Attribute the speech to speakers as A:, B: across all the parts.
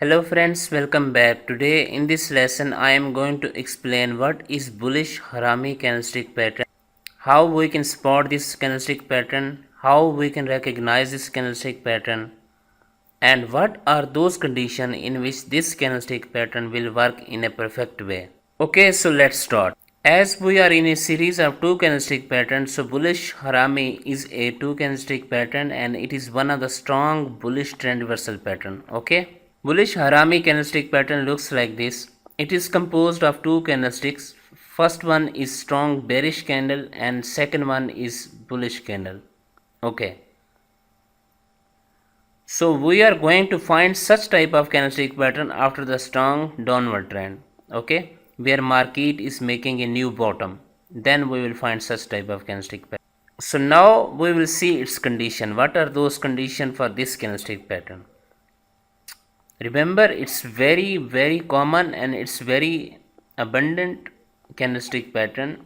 A: Hello friends, welcome back. Today in this lesson I am going to explain what is bullish Harami candlestick pattern, how we can spot this candlestick pattern, how we can recognize this candlestick pattern, and what are those conditions in which this candlestick pattern will work in a perfect way. Okay, so let's start. As we are in a series of two candlestick patterns, so bullish Harami is a two candlestick pattern and it is one of the strong bullish trend reversal pattern. Okay. Bullish Harami candlestick pattern looks like this. It is composed of two candlesticks. First one is strong bearish candle and second one is bullish candle. Okay. So we are going to find such type of candlestick pattern after the strong downward trend. Okay. Where market is making a new bottom. Then we will find such type of candlestick pattern. So now we will see its condition. What are those conditions for this candlestick pattern? Remember, it's very common and it's very abundant candlestick pattern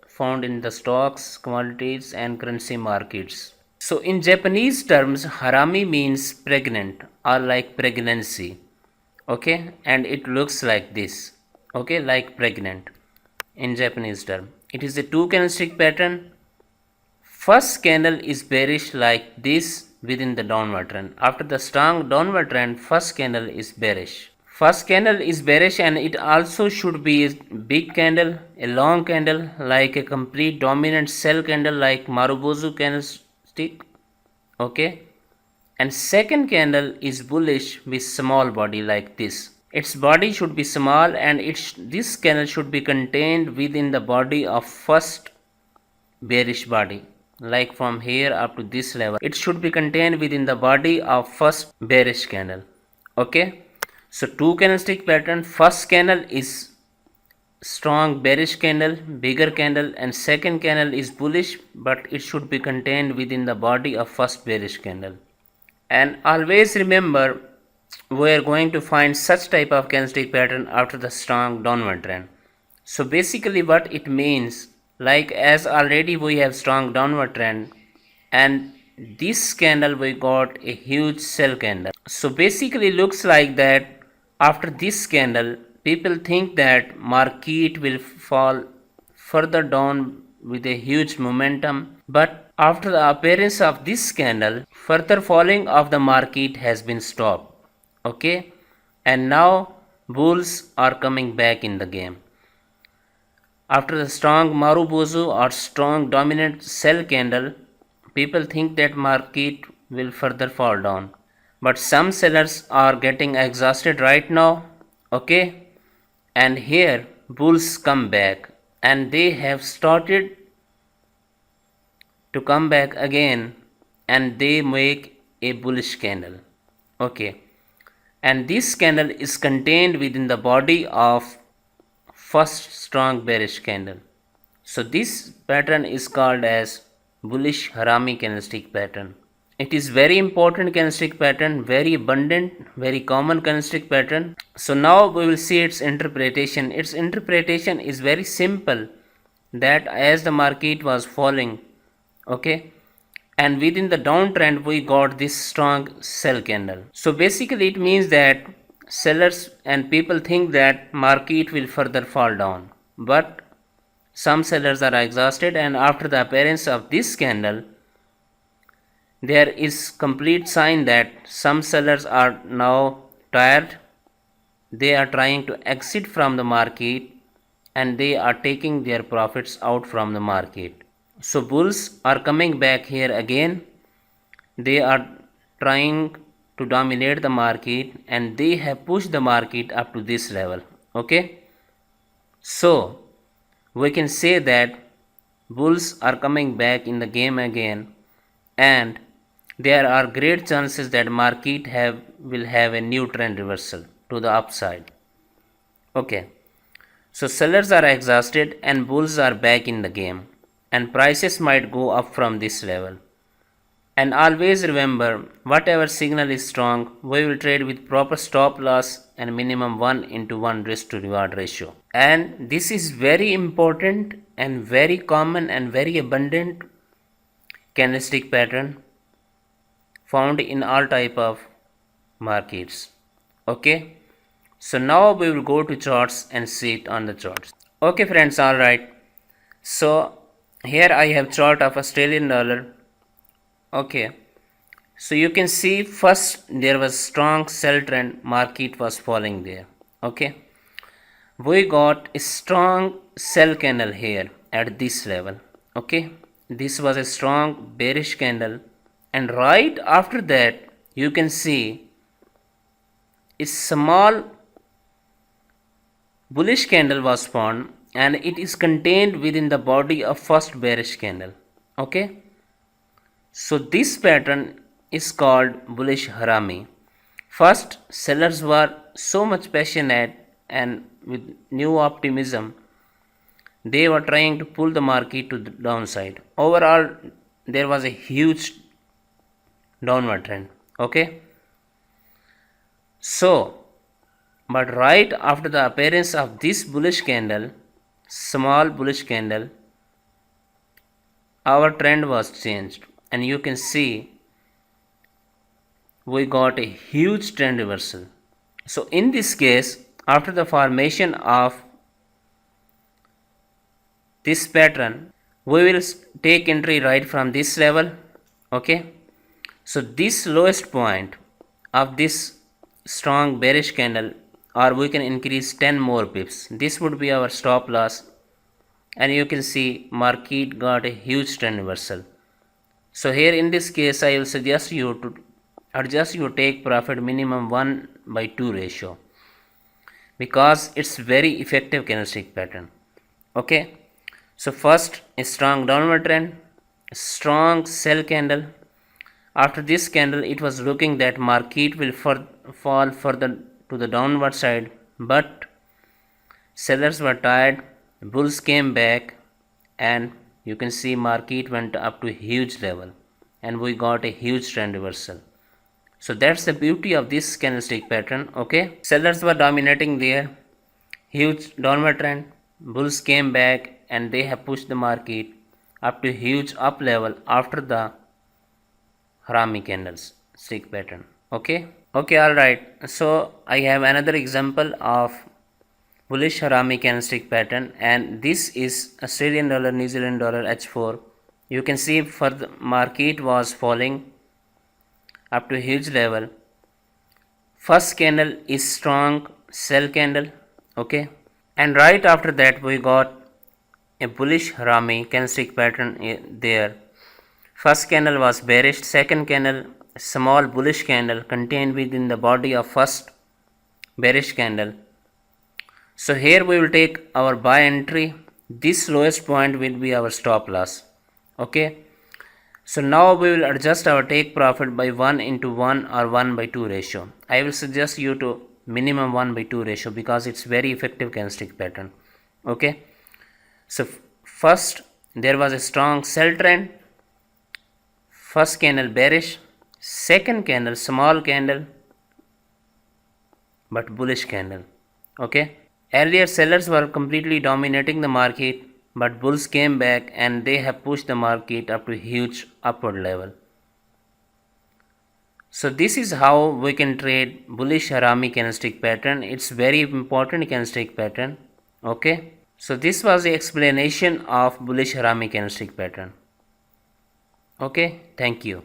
A: found in the stocks, commodities and currency markets. So in Japanese terms, harami means pregnant or like pregnancy. Okay, and it looks like this. Okay, like pregnant in Japanese term. It is a two candlestick pattern. First candle is bearish like this within the downward trend. After the strong downward trend, first candle is bearish. First candle is bearish and it also should be a big candle, a long candle like a complete dominant sell candle like Marubozu candlestick. Okay. And second candle is bullish with small body like this. Its body should be small and this candle should be contained within the body of first bearish body, like from here up to this level. It should be contained within the body of first bearish candle. Okay, so two candlestick pattern. First candle is strong bearish candle, bigger candle, and second candle is bullish, but it should be contained within the body of first bearish candle. And always remember, we are going to find such type of candlestick pattern after the strong downward trend. So basically what it means, like as already we have strong downward trend and this candle we got a huge sell candle. So basically looks like that after this candle people think that market will fall further down with a huge momentum, but after the appearance of this candle further falling of the market has been stopped. Okay, and now bulls are coming back in the game. After the strong Marubozu or strong dominant sell candle, people think that market will further fall down. But some sellers are getting exhausted right now. Okay, and here bulls come back and they have started to come back again and they make a bullish candle. Okay, and this candle is contained within the body of first strong bearish candle. So this pattern is called as bullish Harami candlestick pattern. It is very important candlestick pattern, very abundant, very common candlestick pattern. So now we will see its interpretation. Its interpretation is very simple, that as the market was falling, okay, and within the downtrend we got this strong sell candle. So basically it means that sellers and people think that market will further fall down, but some sellers are exhausted and after the appearance of this candle there is complete sign that some sellers are now tired. They are trying to exit from the market and they are taking their profits out from the market. So bulls are coming back here again. They are trying to dominate the market and they have pushed the market up to this level. Okay, so we can say that bulls are coming back in the game again and there are great chances that market will have a new trend reversal to the upside. Okay, so sellers are exhausted and bulls are back in the game and prices might go up from this level. And always remember, whatever signal is strong, we will trade with proper stop loss and minimum 1:1 risk to reward ratio. And this is very important and very common and very abundant candlestick pattern found in all type of markets. Okay, so now we will go to charts and see it on the charts. Okay friends, alright, so here I have chart of Australian dollar. Okay, so you can see first there was strong sell trend, market was falling there. Okay, we got a strong sell candle here at this level. Okay, this was a strong bearish candle, and right after that you can see a small bullish candle was formed, and it is contained within the body of first bearish candle. Okay, so this pattern is called bullish harami. First, sellers were so much passionate and with new optimism, they were trying to pull the market to the downside. Overall, there was a huge downward trend. Okay, so but right after the appearance of this bullish candle, small bullish candle, our trend was changed, and you can see we got a huge trend reversal. So in this case, after the formation of this pattern, we will take entry right from this level. Okay, so this lowest point of this strong bearish candle, or we can increase 10 more pips, this would be our stop loss, and you can see market got a huge trend reversal. So here in this case I will suggest you to adjust your take profit minimum 1/2 ratio, because it's very effective candlestick pattern. Okay, so first a strong downward trend, strong sell candle. After this candle it was looking that market will fall further to the downward side, but sellers were tired, bulls came back, and you can see market went up to a huge level, and we got a huge trend reversal. So that's the beauty of this candlestick pattern. Okay, sellers were dominating there, huge downward trend, bulls came back, and they have pushed the market up to huge up level after the Harami candlestick pattern. Okay, alright, so I have another example of bullish Harami candlestick pattern, and this is Australian dollar, New Zealand dollar H4. You can see for the market was falling up to a huge level. First candle is strong sell candle. Okay, and right after that we got a bullish Harami candlestick pattern there. First candle was bearish, second candle small bullish candle contained within the body of first bearish candle. So here we will take our buy entry. This lowest point will be our stop loss. Okay, so now we will adjust our take profit by 1:1 or 1/2 ratio. I will suggest you to minimum 1/2 ratio, because it's very effective candlestick pattern. Okay, so first there was a strong sell trend, first candle bearish, second candle small candle but bullish candle. Okay, earlier sellers were completely dominating the market, but bulls came back and they have pushed the market up to huge upward level. So this is how we can trade bullish Harami candlestick pattern. It's very important candlestick pattern. Okay, so this was the explanation of bullish Harami candlestick pattern. Okay, thank you.